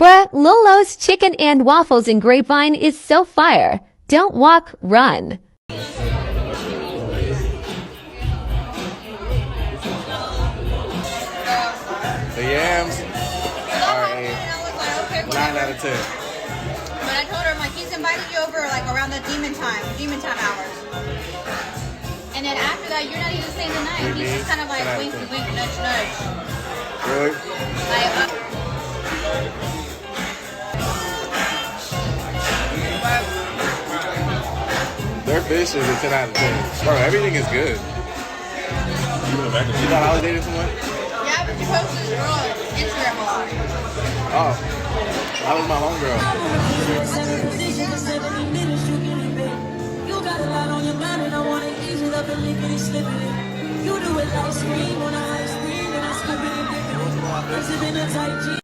Bruh, LoLo's chicken and waffles in Grapevine is so fire. Don't walk, run. The Yams are a 9 out of 10. But I told her, I'm like, he's invited you over like around the demon time hours. And then after that, you're not even staying the night. He's just kind of like wink, wink, nudge, nudge. Really? Like, Their fish is a 10 out of 10. Bro, everything is good. You thought I was dating someone? yeah, but you posted this girl on Instagram a lot. Oh, that was my homegirl. You got a lot on your mind and I want to ease it up and lickety slipping it. You do it like scream on a high screen and I skip it and dip it. It's been a tight G.